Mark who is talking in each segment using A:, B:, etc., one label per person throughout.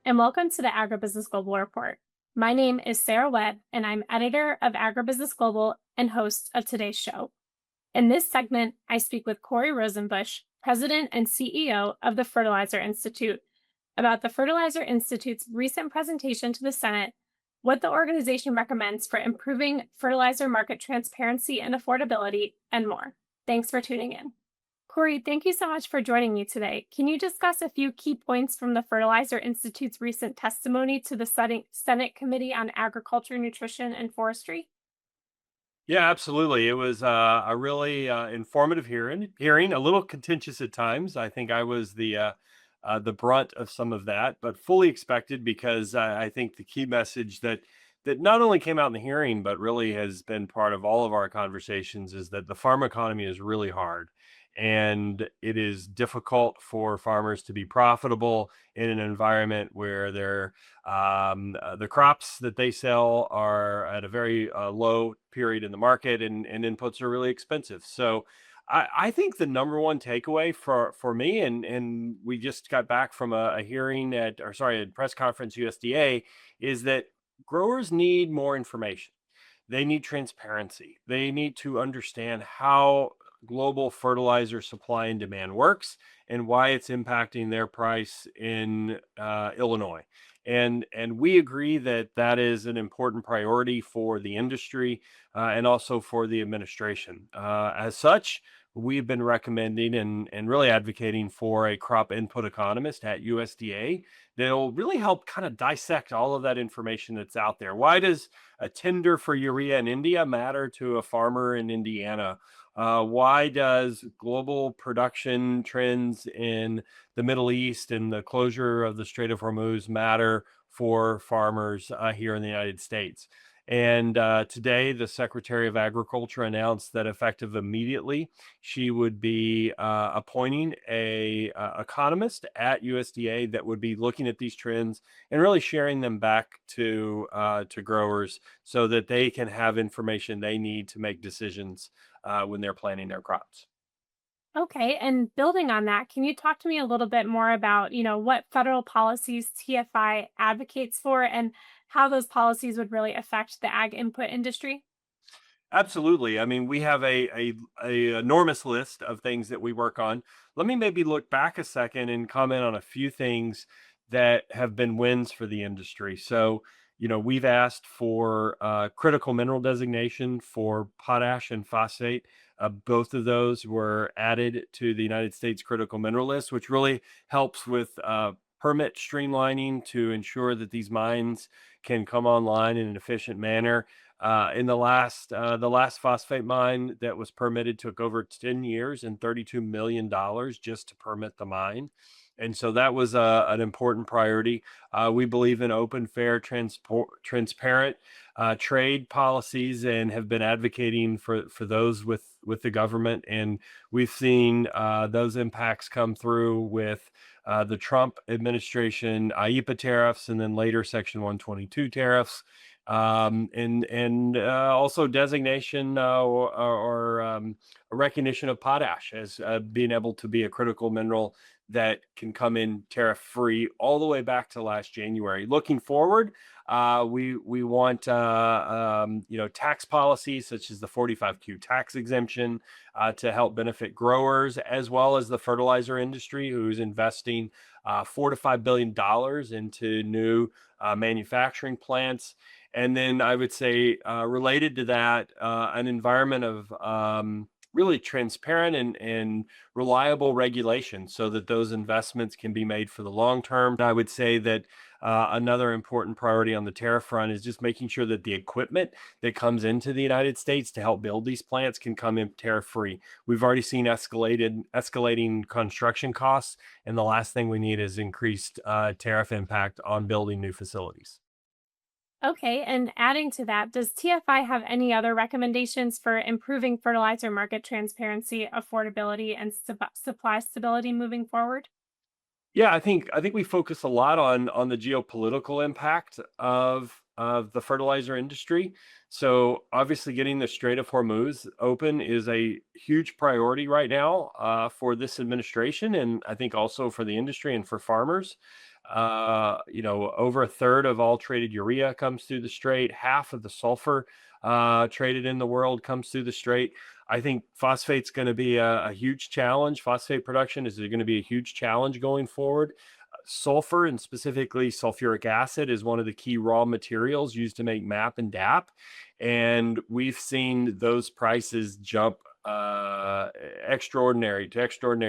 A: and welcome to the AgriBusiness Global Report. My name is Sarah Webb, and I'm editor of AgriBusiness Global and host of today's show. In this segment, I speak with Corey Rosenbusch, president and CEO of the Fertilizer Institute, about the Fertilizer Institute's recent presentation to the Senate, what the organization recommends for improving fertilizer market transparency and affordability, and more. Thanks for tuning in. Corey, thank you so much for joining me today. Can you discuss a few key points from the Fertilizer Institute's recent testimony to the Senate Committee on Agriculture, Nutrition, and Forestry?
B: Yeah, absolutely. It was a really informative hearing, a little contentious at times. I think I was the brunt of some of that, but fully expected because I think the key message that not only came out in the hearing, but really has been part of all of our conversations is that the farm economy is really hard. And it is difficult for farmers to be profitable in an environment where the crops that they sell are at a very low period in the market, and inputs are really expensive. So I think the number one takeaway for me, and we just got back from a hearing a press conference USDA, is that growers need more information. They need transparency. They need to understand how global fertilizer supply and demand works and why it's impacting their price in Illinois. And we agree that that is an important priority for the industry and also for the administration. As such, we've been recommending and really advocating for a crop input economist at USDA that'll really help kind of dissect all of that information that's out there. Why does a tender for urea in India matter to a farmer in Indiana? Why does global production trends in the Middle East and the closure of the Strait of Hormuz matter for farmers here in the United States? And today, the Secretary of Agriculture announced that effective immediately, she would be appointing a economist at USDA that would be looking at these trends and really sharing them back to growers so that they can have information they need to make decisions when they're planting their crops.
A: Okay, and building on that, can you talk to me a little bit more about, what federal policies TFI advocates for and how those policies would really affect the ag input industry?
B: Absolutely. I mean, we have a enormous list of things that we work on. Let me maybe look back a second and comment on a few things that have been wins for the industry. So, we've asked for critical mineral designation for potash and phosphate. Both of those were added to the United States critical mineral list, which really helps with permit streamlining to ensure that these mines can come online in an efficient manner. In the last phosphate mine that was permitted took over 10 years and $32 million just to permit the mine. And so that was an important priority. We believe in open, fair, transparent trade policies and have been advocating for those with the government. And we've seen those impacts come through with the Trump administration, IEPA tariffs, and then later Section 122 tariffs, and also designation or a recognition of potash as being able to be a critical mineral that can come in tariff free all the way back to last January. Looking forward, we want tax policies such as the 45Q tax exemption to help benefit growers as well as the fertilizer industry, who's investing $4 to $5 billion into new manufacturing plants. And then I would say, related to that, an environment of really transparent and reliable regulation so that those investments can be made for the long term. I would say that another important priority on the tariff front is just making sure that the equipment that comes into the United States to help build these plants can come in tariff free. We've already seen escalating construction costs, and the last thing we need is increased tariff impact on building new facilities.
A: Okay, and adding to that, does TFI have any other recommendations for improving fertilizer market transparency, affordability, and supply stability moving forward?
B: Yeah, I think we focus a lot on the geopolitical impact of the fertilizer industry. So obviously, getting the Strait of Hormuz open is a huge priority right now for this administration, and I think also for the industry and for farmers. Over a third of all traded urea comes through the strait. Half of the sulfur traded in the world comes through the strait. I think phosphate's going to be a huge challenge. Phosphate production is going to be a huge challenge going forward. Sulfur, and specifically sulfuric acid, is one of the key raw materials used to make MAP and DAP. And we've seen those prices jump extraordinary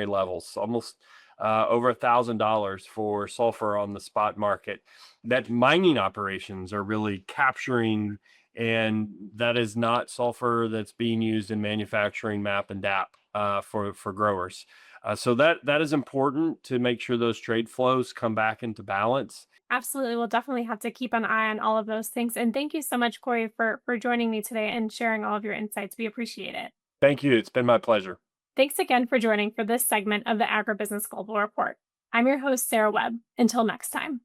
B: levels, almost over $1,000 for sulfur on the spot market. That mining operations are really capturing, and that is not sulfur that's being used in manufacturing MAP and DAP for growers. So that is important to make sure those trade flows come back into balance.
A: Absolutely. We'll definitely have to keep an eye on all of those things. And thank you so much, Corey, for joining me today and sharing all of your insights. We appreciate it.
B: Thank you. It's been my pleasure.
A: Thanks again for joining for this segment of the AgriBusiness Global Report. I'm your host, Sarah Webb. Until next time.